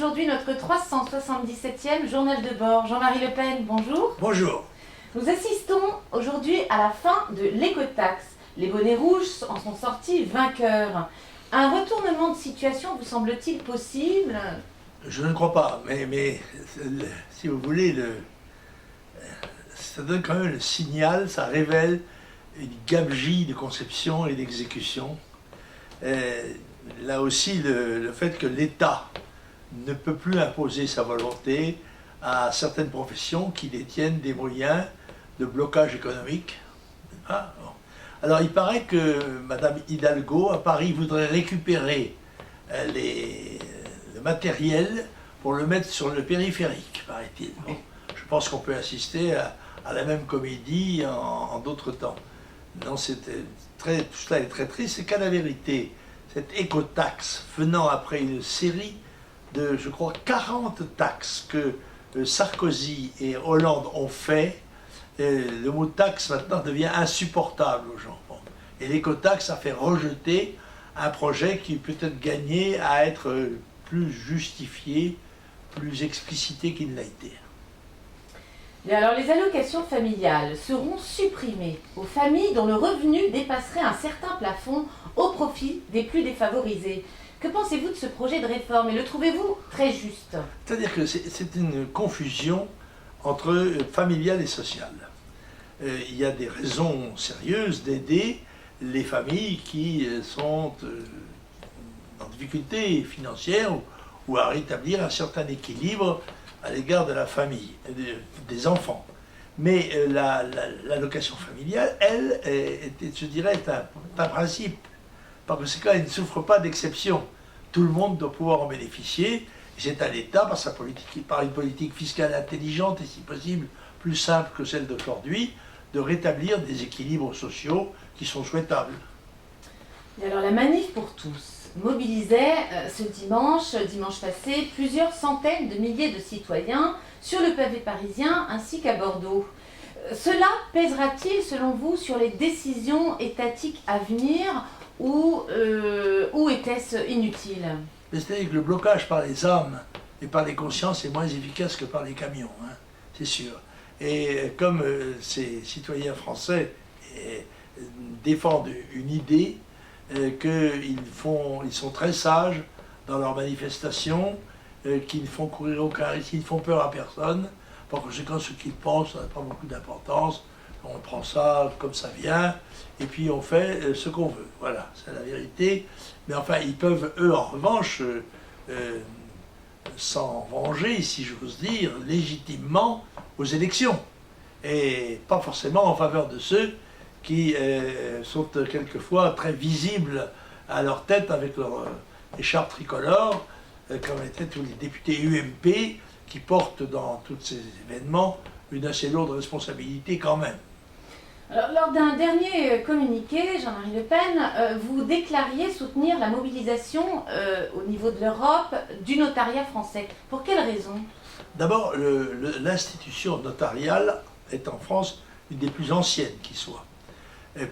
aujourd'hui notre 377e journal de bord. Jean-Marie Le Pen, bonjour. Bonjour. Nous assistons aujourd'hui à la fin de l'écotaxe. Les bonnets rouges en sont sortis vainqueurs. Un retournement de situation vous semble-t-il possible? Je ne crois pas, mais si vous voulez, ça donne quand même le signal, ça révèle une gabegie de conception et d'exécution. Là aussi, le fait que l'État ne peut plus imposer sa volonté à certaines professions qui détiennent des moyens de blocage économique. Ah, bon. Alors il paraît que Madame Hidalgo à Paris voudrait récupérer le matériel pour le mettre sur le périphérique, paraît-il. Bon, je pense qu'on peut assister à la même comédie en d'autres temps. Non, tout cela est très triste, c'est qu'à la vérité, cette écotaxe venant après une série de, je crois, 40 taxes que Sarkozy et Hollande ont fait, le mot taxe maintenant devient insupportable aux gens. Bon. Et l'écotaxe a fait rejeter un projet qui peut-être gagné à être plus justifié, plus explicité qu'il ne l'a été. Et alors, les allocations familiales seront supprimées aux familles dont le revenu dépasserait un certain plafond au profit des plus défavorisés. Que pensez-vous de ce projet de réforme et le trouvez-vous très juste? C'est-à-dire que c'est une confusion entre familial et social. Il y a des raisons sérieuses d'aider les familles qui sont en difficulté financière ou à rétablir un certain équilibre à l'égard de la famille, des enfants. Mais l'allocation familiale, elle, je dirais, est un principe. Par conséquent, elle ne souffre pas d'exception. Tout le monde doit pouvoir en bénéficier. C'est à l'État, par une politique fiscale intelligente et si possible plus simple que celle d'aujourd'hui, de rétablir des équilibres sociaux qui sont souhaitables. Et alors la Manif pour tous mobilisait ce dimanche passé, plusieurs centaines de milliers de citoyens sur le pavé parisien ainsi qu'à Bordeaux. Cela pèsera-t-il selon vous sur les décisions étatiques à venir ou était-ce inutile? C'est-à-dire que le blocage par les âmes et par les consciences est moins efficace que par les camions, hein, c'est sûr. Et comme ces citoyens français défendent une idée, qu'ils sont très sages dans leurs manifestations, qu'ils ne font courir aucun risque, ils ne font peur à personne. Par conséquent, ce qu'ils pensent n'a pas beaucoup d'importance. On prend ça comme ça vient, et puis on fait ce qu'on veut. Voilà, c'est la vérité. Mais enfin, ils peuvent, eux, en revanche, s'en venger, si j'ose dire, légitimement aux élections. Et pas forcément en faveur de ceux qui sont quelquevefois très visibles à leur tête avec leur écharpe tricolore, comme étaient tous les députés UMP qui portent dans tous ces événements une assez lourde responsabilité quand même. Alors, lors d'un dernier communiqué, Jean-Marie Le Pen, vous déclariez soutenir la mobilisation au niveau de l'Europe du notariat français. Pour quelle raison? D'abord, l'institution notariale est en France une des plus anciennes qui soit.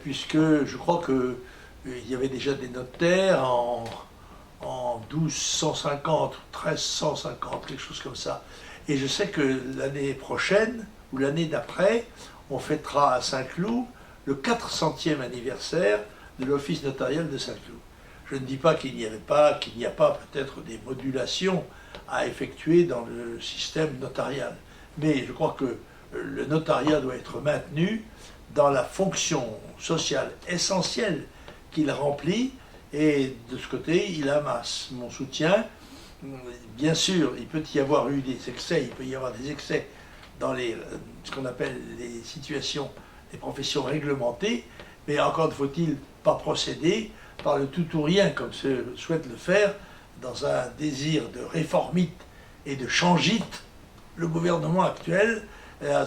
Puisque je crois qu'il y avait déjà des notaires en 1250, 1350, quelque chose comme ça. Et je sais que l'année prochaine, ou l'année d'après, on fêtera à Saint-Cloud le 400e anniversaire de l'office notarial de Saint-Cloud. Je ne dis pas qu'il n'y a pas peut-être des modulations à effectuer dans le système notarial. Mais je crois que le notariat doit être maintenu dans la fonction sociale essentielle qu'il remplit, et de ce côté, il amasse mon soutien. Bien sûr, il peut y avoir eu des excès, il peut y avoir des excès dans ce qu'on appelle les situations, les professions réglementées, mais encore ne faut-il pas procéder par le tout ou rien, comme se souhaite le faire, dans un désir de réformite et de changite, le gouvernement actuel,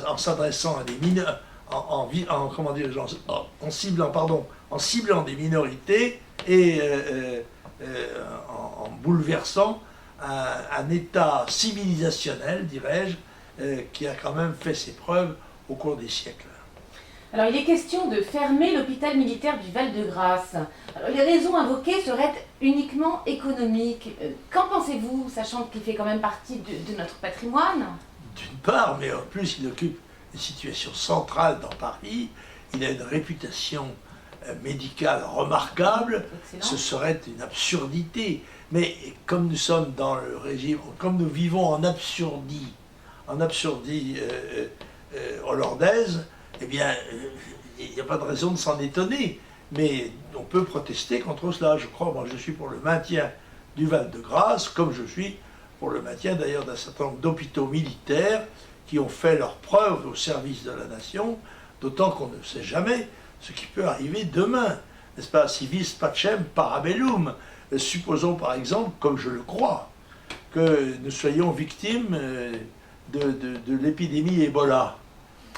en s'adressant à des mineurs, en ciblant des minorités et en bouleversant un état civilisationnel, dirais-je, qui a quand même fait ses preuves au cours des siècles. Alors, il est question de fermer l'hôpital militaire du Val-de-Grâce. Alors, les raisons invoquées seraient uniquement économiques. Qu'en pensez-vous, sachant qu'il fait quand même partie de notre patrimoine? D'une part, mais en plus, il occupe une situation centrale dans Paris. Il a une réputation médicale remarquable. Excellent. Ce serait une absurdité. Mais comme nous sommes dans le régime, comme nous vivons en absurdie hollandaise, eh bien, il n'y a pas de raison de s'en étonner. Mais on peut protester contre cela. Je crois, moi, je suis pour le maintien du Val-de-Grâce, comme je suis pour le maintien d'ailleurs d'un certain nombre d'hôpitaux militaires qui ont fait leurs preuves au service de la nation, d'autant qu'on ne sait jamais ce qui peut arriver demain. N'est-ce pas? Si vis pacem parabellum. Supposons par exemple, comme je le crois, que nous soyons victimes de l'épidémie Ebola.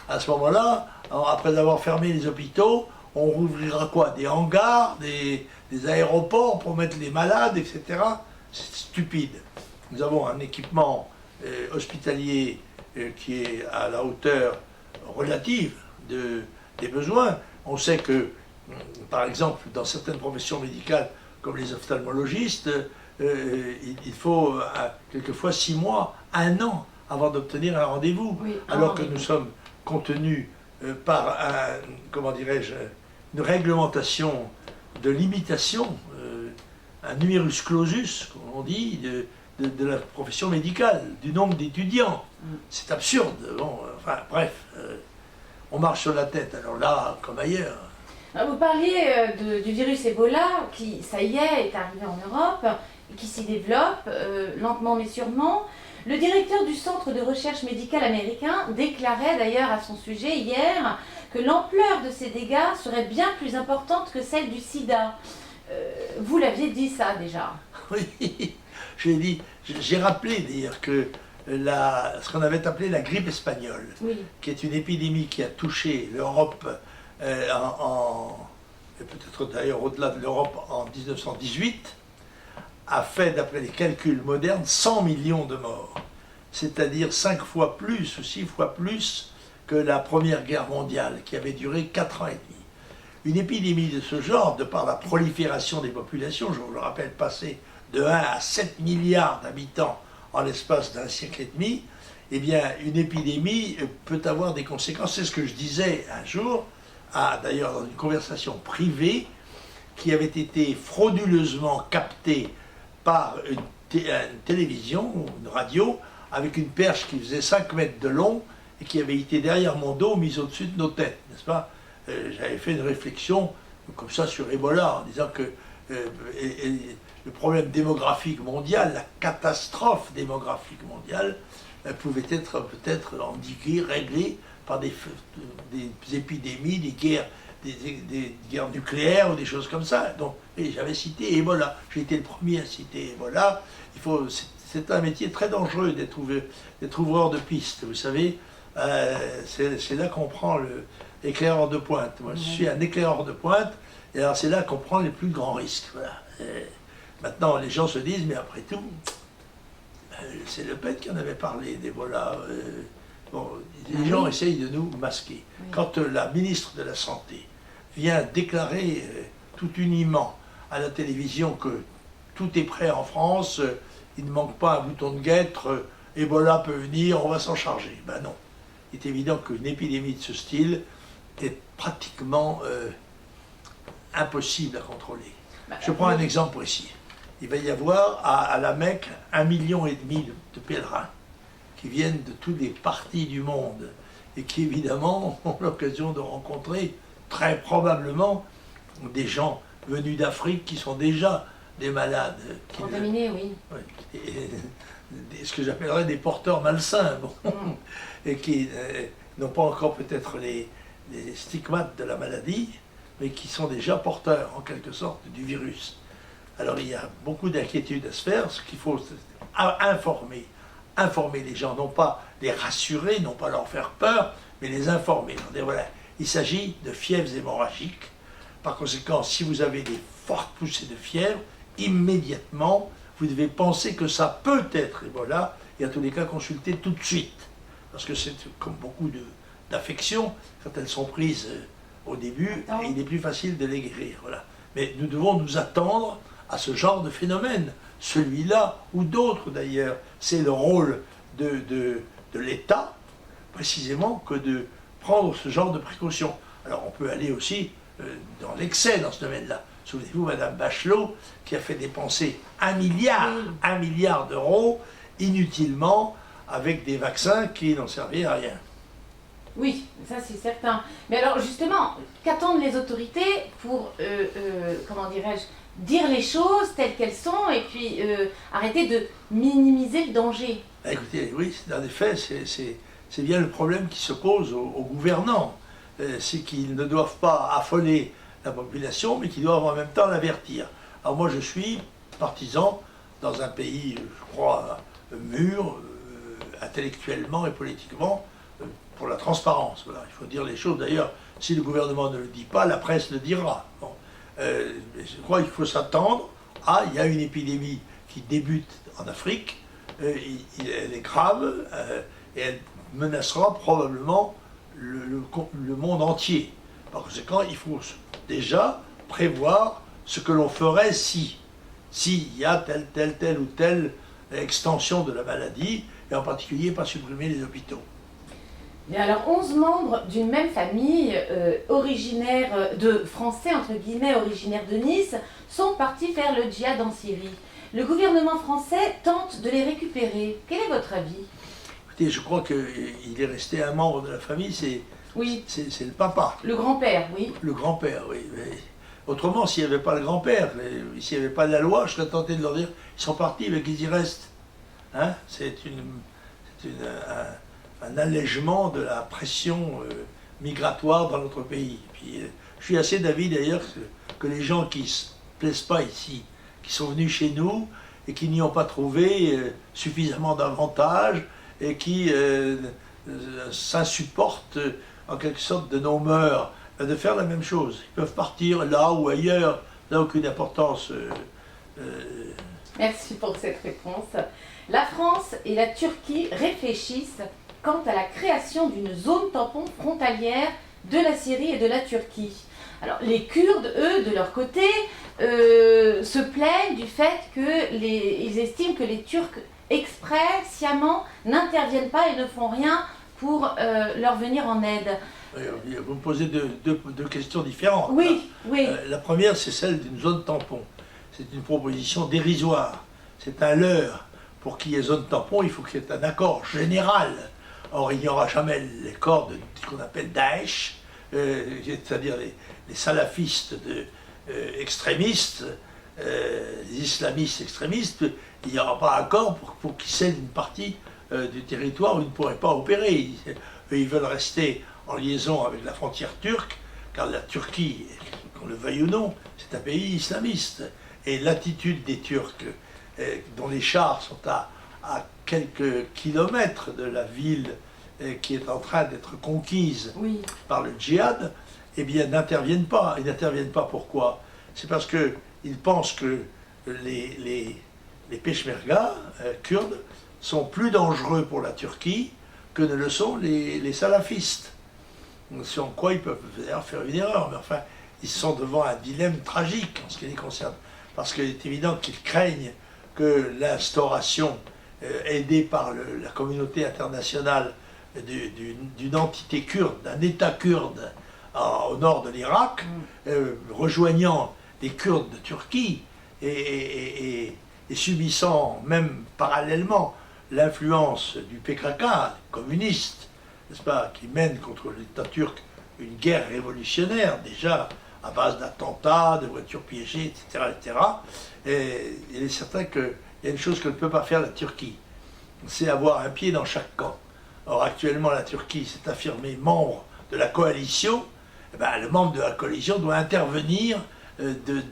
À ce moment-là, après avoir fermé les hôpitaux, on rouvrira quoi? Des hangars, des aéroports pour mettre les malades, etc. C'est stupide. Nous avons un équipement hospitalier qui est à la hauteur relative des besoins. On sait que, par exemple, dans certaines professions médicales, comme les ophtalmologistes, il faut quelquefois 6 mois, 1 an avant d'obtenir un rendez-vous, Oui, alors que nous sommes contenus par comment dirais-je, une réglementation de limitation, un numerus clausus, comme on dit, de la profession médicale, du nombre d'étudiants. C'est absurde. Bon, enfin, bref, on marche sur la tête, alors là, comme ailleurs. Vous parliez du virus Ebola qui, ça y est arrivé en Europe et qui s'y développe lentement mais sûrement. Le directeur du Centre de recherche médicale américain déclarait d'ailleurs à son sujet hier que l'ampleur de ces dégâts serait bien plus importante que celle du sida. Vous l'aviez dit ça déjà. Oui, j'ai rappelé d'ailleurs que ce qu'on avait appelé la grippe espagnole, Oui. qui est une épidémie qui a touché l'Europe et peut-être d'ailleurs au-delà de l'Europe en 1918, a fait, d'après les calculs modernes, 100 millions de morts. C'est-à-dire 5 fois plus ou 6 fois plus que la Première Guerre mondiale, qui avait duré 4 ans et demi. Une épidémie de ce genre, de par la prolifération des populations, je vous le rappelle, passé de 1 à 7 milliards d'habitants en l'espace d'un siècle et demi, eh bien, une épidémie peut avoir des conséquences. C'est ce que je disais un jour, d'ailleurs dans une conversation privée, qui avait été frauduleusement captée par une télévision, une radio, avec une perche qui faisait 5 mètres de long et qui avait été derrière mon dos, mise au-dessus de nos têtes, n'est-ce pas? J'avais fait une réflexion comme ça sur Ebola, en disant que le problème démographique mondial, la catastrophe démographique mondiale, pouvait être peut-être endiguée, réglée par des épidémies, des guerres nucléaires ou des choses comme ça. Donc, et j'avais cité Ebola. J'ai été le premier à citer Ebola. C'est un métier très dangereux d'être ouvreur de piste. Vous savez, c'est là qu'on prend l'éclaireur de pointe. Moi, je suis un éclaireur de pointe, et alors c'est là qu'on prend les plus grands risques. Voilà. Maintenant, les gens se disent, mais après tout, c'est Le Pen qui en avait parlé d'Ebola. Bon, les gens essayent de nous masquer. Oui. Quand la ministre de la Santé vient déclarer tout uniment à la télévision que tout est prêt en France, il ne manque pas un bouton de guêtre, Ebola peut venir, on va s'en charger. Ben non. Il est évident qu'une épidémie de ce style est pratiquement impossible à contrôler. Je prends un exemple précis. Il va y avoir à la Mecque 1,5 million de pèlerins qui viennent de toutes les parties du monde et qui évidemment ont l'occasion de rencontrer très probablement des gens venus d'Afrique qui sont déjà des malades. Contaminés, oui. Ce que j'appellerais des porteurs malsains, bon, et qui n'ont pas encore peut-être les stigmates de la maladie, mais qui sont déjà porteurs en quelque sorte du virus. Alors il y a beaucoup d'inquiétudes à se faire, ce qu'il faut informer les gens, non pas les rassurer, non pas leur faire peur, mais les informer. Dire, voilà, il s'agit de fièvres hémorragiques. Par conséquent, si vous avez des fortes poussées de fièvre, immédiatement, vous devez penser que ça peut être Ebola, et à tous les cas, consulter tout de suite. Parce que c'est comme beaucoup d'affection, quand elles sont prises au début, Non. il est plus facile de les guérir. Voilà. Mais nous devons nous attendre à ce genre de phénomène, celui-là ou d'autres d'ailleurs. C'est le rôle de l'État, précisément, que de prendre ce genre de précautions. Alors on peut aller aussi dans l'excès dans ce domaine-là. Souvenez-vous, Madame Bachelot, qui a fait dépenser 1 milliard d'euros inutilement avec des vaccins qui n'ont servi à rien. Oui, ça c'est certain. Mais alors justement, qu'attendent les autorités pour, comment dirais-je, dire les choses telles qu'elles sont et puis arrêter de minimiser le danger? Écoutez, oui, en effet, c'est bien le problème qui se pose aux gouvernants. C'est qu'ils ne doivent pas affoler la population, mais qu'ils doivent en même temps l'avertir. Alors moi, je suis partisan dans un pays, je crois, mûr, intellectuellement et politiquement, pour la transparence. Voilà, il faut dire les choses. D'ailleurs, si le gouvernement ne le dit pas, la presse le dira. Bon. Je crois qu'il faut s'attendre à... Il y a une épidémie qui débute en Afrique, elle est grave, et elle menacera probablement le monde entier. Par conséquent, il faut déjà prévoir ce que l'on ferait s'il y a telle ou telle extension de la maladie, et en particulier pas supprimer les hôpitaux. Et alors, 11 membres d'une même famille, originaires de Français, entre guillemets, originaires de Nice, sont partis faire le djihad en Syrie. Le gouvernement français tente de les récupérer. Quel est votre avis? Écoutez, je crois qu'il est resté un membre de la famille, c'est le papa. Le grand-père, oui. Le grand-père, oui. Mais autrement, s'il n'y avait pas le grand-père, s'il n'y avait pas la loi, je serais tenté de leur dire, ils sont partis, mais qu'ils y restent. Hein? C'est un allègement de la pression migratoire dans notre pays. Puis, je suis assez d'avis d'ailleurs que les gens qui ne se plaisent pas ici, qui sont venus chez nous et qui n'y ont pas trouvé suffisamment d'avantages et qui s'insupportent en quelque sorte de nos mœurs, de faire la même chose. Ils peuvent partir là ou ailleurs, n'a aucune importance. Merci pour cette réponse. La France et la Turquie réfléchissent quant à la création d'une zone tampon frontalière de la Syrie et de la Turquie. Alors les Kurdes, eux, de leur côté, se plaignent du fait qu'ils estiment que les Turcs, exprès, sciemment, n'interviennent pas et ne font rien pour leur venir en aide. Vous me posez deux questions différentes. Oui, oui. La première, c'est celle d'une zone tampon. C'est une proposition dérisoire. C'est un leurre. Pour qu'il y ait zone tampon, il faut qu'il y ait un accord général. Or, il n'y aura jamais l'accord de ce qu'on appelle Daesh, c'est-à-dire les salafistes extrémistes, les islamistes extrémistes. Il n'y aura pas accord pour qu'ils cèdent une partie du territoire où ils ne pourraient pas opérer. Ils veulent rester en liaison avec la frontière turque, car la Turquie, qu'on le veuille ou non, c'est un pays islamiste. Et l'attitude des Turcs, dont les chars sont à quelques kilomètres de la ville qui est en train d'être conquise par le djihad, eh bien n'interviennent pas. Ils n'interviennent pas pourquoi? C'est parce qu'ils pensent que les Peshmerga kurdes sont plus dangereux pour la Turquie que ne le sont les salafistes. Sur quoi ils peuvent faire une erreur, mais enfin, ils sont devant un dilemme tragique en ce qui les concerne. Parce qu'il est évident qu'ils craignent que l'instauration, aidée par la communauté internationale, d'une entité kurde, d'un État kurde au nord de l'Irak, rejoignant les Kurdes de Turquie et subissant même parallèlement l'influence du PKK, communiste, n'est-ce pas, qui mène contre l'État turc une guerre révolutionnaire, déjà à base d'attentats, de voitures piégées, etc. etc. Et il est certain qu'il y a une chose que ne peut pas faire la Turquie, c'est avoir un pied dans chaque camp. Or, actuellement, la Turquie s'est affirmée membre de la coalition. Eh bien, le membre de la coalition doit intervenir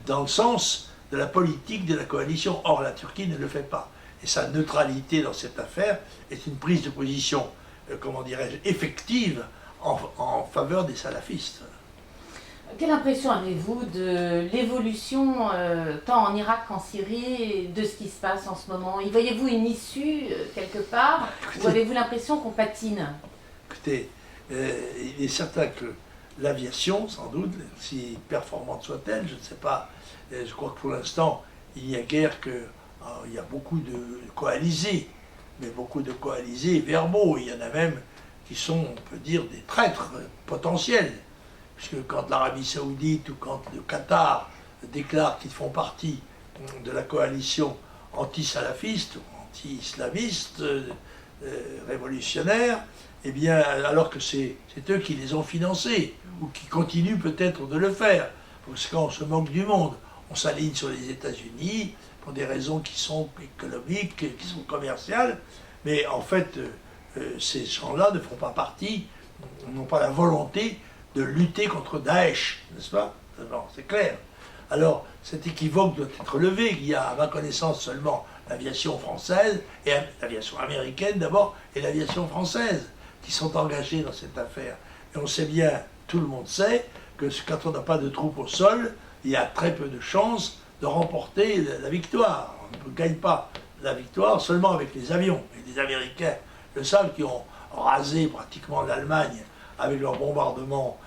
dans le sens de la politique de la coalition. Or, la Turquie ne le fait pas. Et sa neutralité dans cette affaire est une prise de position, comment dirais-je, effective en faveur des salafistes. Quelle impression avez-vous de l'évolution, tant en Irak qu'en Syrie, de ce qui se passe en ce moment? Y voyez-vous une issue quelque part? Ou avez-vous l'impression qu'on patine? Écoutez, Il est certain que l'aviation, sans doute, si performante soit-elle, je ne sais pas, je crois que pour l'instant, il n'y a guère que... il y a beaucoup de coalisés, mais beaucoup de coalisés verbaux. Il y en a même qui sont, on peut dire, des traîtres potentiels. Puisque quand l'Arabie Saoudite ou quand le Qatar déclarent qu'ils font partie de la coalition anti-salafiste ou anti-islamiste, révolutionnaire, eh bien, alors que c'est eux qui les ont financés, ou qui continuent peut-être de le faire. Parce qu'on se moque du monde, on s'aligne sur les États-Unis pour des raisons qui sont économiques, qui sont commerciales, mais en fait, ces gens-là ne font pas partie, n'ont pas la volonté de lutter contre Daesh, n'est-ce pas? Bon, c'est clair. Alors, cet équivoque doit être levé. Il y a, à ma connaissance, seulement l'aviation française, et l'aviation américaine d'abord, et l'aviation française, qui sont engagées dans cette affaire. Et on sait bien, tout le monde sait, que quand on n'a pas de troupes au sol, il y a très peu de chances de remporter la victoire. On ne gagne pas la victoire seulement avec les avions. Et les Américains le savent, qui ont rasé pratiquement l'Allemagne avec leur bombardement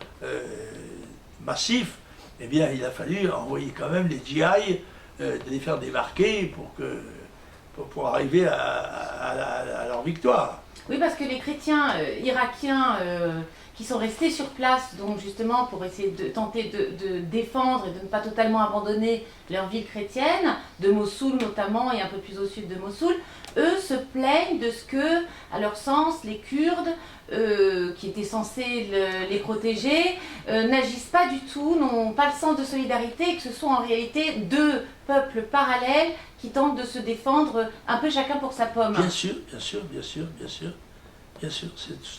massif. Eh bien, il a fallu envoyer quand même les GI, les faire débarquer pour arriver à leur victoire. Oui, parce que les chrétiens irakiens qui sont restés sur place, donc justement pour essayer de tenter de défendre et de ne pas totalement abandonner leur ville chrétienne, de Mossoul notamment et un peu plus au sud de Mossoul, eux se plaignent de ce que, à leur sens, les Kurdes, qui étaient censés les protéger, n'agissent pas du tout, n'ont pas le sens de solidarité, et que ce sont en réalité deux peuples parallèles qui tentent de se défendre un peu chacun pour sa pomme. Bien sûr, bien sûr, bien sûr, bien sûr. Bien sûr,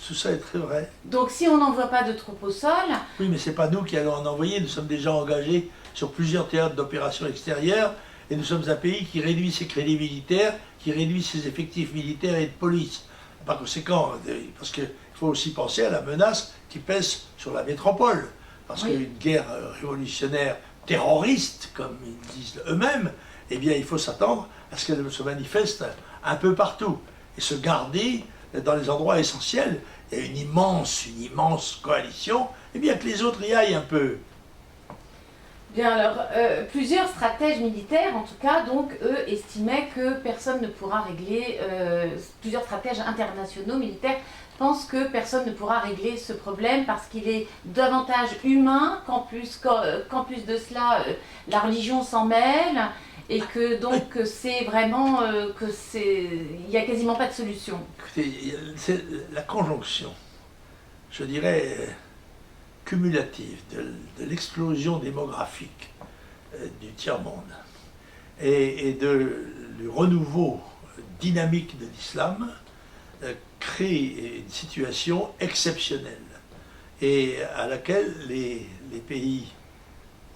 tout ça est très vrai. Donc si on n'envoie pas de troupes au sol... Oui, mais ce n'est pas nous qui allons en envoyer, nous sommes déjà engagés sur plusieurs théâtres d'opérations extérieures, et nous sommes un pays qui réduit ses crédits militaires, qui réduit ses effectifs militaires et de police. Par conséquent, parce qu'il faut aussi penser à la menace qui pèse sur la métropole. Parce oui. qu'une guerre révolutionnaire terroriste, comme ils disent eux-mêmes, eh bien il faut s'attendre à ce qu'elle se manifeste un peu partout. Et se garder dans les endroits essentiels. Il y a une immense coalition, et bien que les autres y aillent un peu. Bien alors, plusieurs stratèges militaires, en tout cas, donc, eux, estimaient que personne ne pourra régler, plusieurs stratèges internationaux militaires pensent que personne ne pourra régler ce problème parce qu'il est davantage humain qu'en plus de cela, la religion s'en mêle et que donc c'est vraiment, il n'y a quasiment pas de solution. Écoutez, c'est la conjonction, je dirais, cumulative de l'explosion démographique du tiers-monde et du renouveau dynamique de l'islam crée une situation exceptionnelle et à laquelle les pays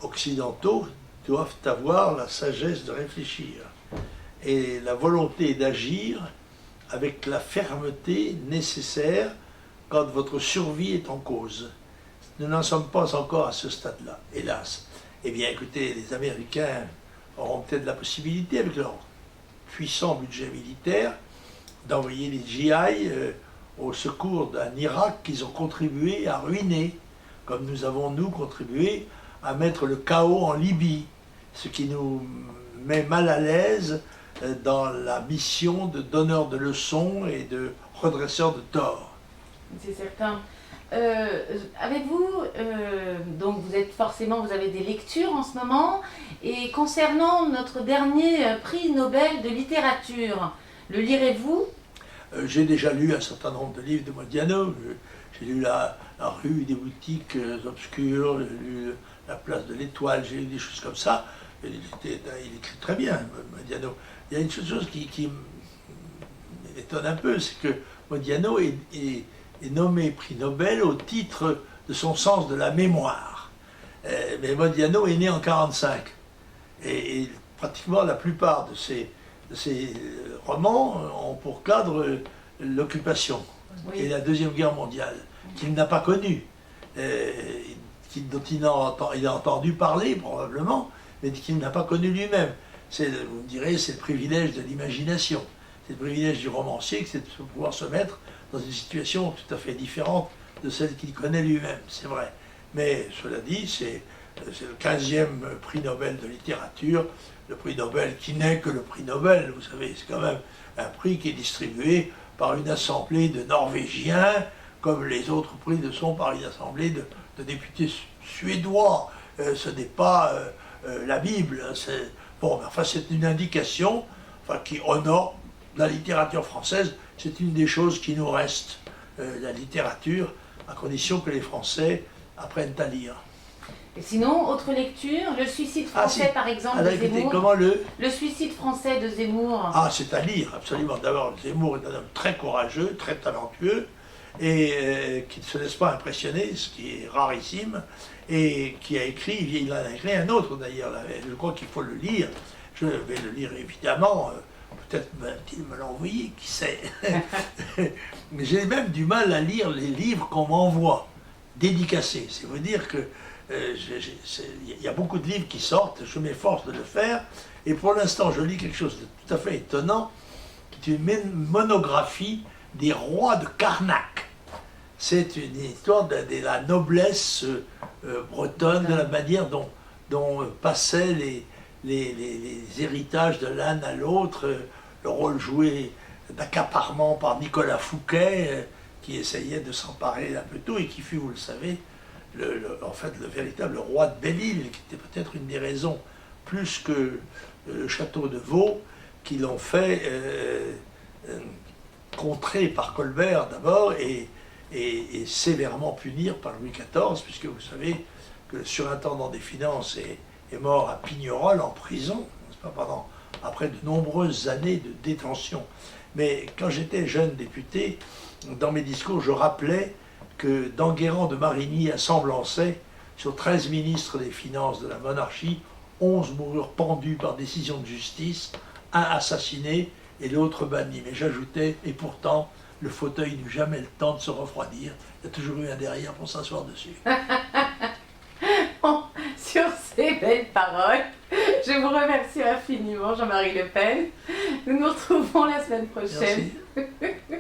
occidentaux doivent avoir la sagesse de réfléchir et la volonté d'agir avec la fermeté nécessaire quand votre survie est en cause. Nous n'en sommes pas encore à ce stade-là, hélas. Eh bien, écoutez, les Américains auront peut-être la possibilité, avec leur puissant budget militaire, d'envoyer les GI au secours d'un Irak qu'ils ont contribué à ruiner, comme nous avons, nous, contribué à mettre le chaos en Libye, ce qui nous met mal à l'aise dans la mission de donneur de leçons et de redresseur de tort. C'est certain. Avez-vous, donc vous avez des lectures en ce moment, et concernant notre dernier prix Nobel de littérature, le lirez-vous? J'ai déjà lu un certain nombre de livres de Modiano. J'ai lu la rue des boutiques obscures, j'ai lu La place de l'étoile, j'ai lu des choses comme ça. Il écrit très bien, Modiano. Il y a une chose qui m'étonne un peu, c'est que Modiano est nommé prix Nobel au titre de son sens de la mémoire. Mais Modiano est né en 1945. Et pratiquement la plupart de ses romans ont pour cadre l'occupation et la Deuxième Guerre mondiale, qu'il n'a pas connue, dont il a entendu parler probablement, mais qu'il n'a pas connu lui-même. Vous me direz, c'est le privilège de l'imagination, c'est le privilège du romancier, c'est de pouvoir se mettre dans une situation tout à fait différente de celle qu'il connaît lui-même, c'est vrai. Mais cela dit, c'est le 15e prix Nobel de littérature, le prix Nobel qui n'est que le prix Nobel, vous savez, c'est quand même un prix qui est distribué par une assemblée de Norvégiens, comme les autres prix le sont par une assemblée de députés suédois. Ce n'est pas la Bible. Bon, enfin, c'est une indication qui honore la littérature française. C'est une des choses qui nous reste, la littérature, à condition que les Français apprennent à lire. Et sinon, autre lecture, le suicide français, si. par exemple, Alors, de écoutez, Zemmour. comment Le suicide français de Zemmour. Ah, c'est à lire, absolument. D'abord, Zemmour est un homme très courageux, très talentueux, et qui ne se laisse pas impressionner, ce qui est rarissime, et qui a écrit, il en a écrit un autre d'ailleurs, je crois qu'il faut le lire. Je vais le lire évidemment, peut-être va-t-il me l'envoyer, qui sait. Mais j'ai même du mal à lire les livres qu'on m'envoie, dédicacés. C'est vous dire que il y a beaucoup de livres qui sortent, je m'efforce de le faire, et pour l'instant je lis quelque chose de tout à fait étonnant, qui est une monographie des rois de Carnac. C'est une histoire de la noblesse bretonne, de la manière dont passaient les héritages de l'un à l'autre, le rôle joué d'accaparement par Nicolas Fouquet, qui essayait de s'emparer un peu de tout, et qui fut, vous le savez, en fait, le véritable roi de Belle-Île, qui était peut-être une des raisons, plus que le château de Vaux, qui l'ont fait contrer par Colbert d'abord et sévèrement punir par Louis XIV, puisque vous savez que le surintendant des finances est mort à Pignerol en prison, n'est-ce pas, après de nombreuses années de détention. Mais quand j'étais jeune député, dans mes discours, je rappelais que d'Enguerrand de Marigny à Semblançay, sur 13 ministres des Finances de la monarchie, 11 moururent pendus par décision de justice, un assassiné et l'autre banni. Mais j'ajoutais, et pourtant, le fauteuil n'eut jamais le temps de se refroidir. Il y a toujours eu un derrière pour s'asseoir dessus. Bon, sur ces belles paroles, je vous remercie infiniment, Jean-Marie Le Pen. Nous nous retrouvons la semaine prochaine. Merci.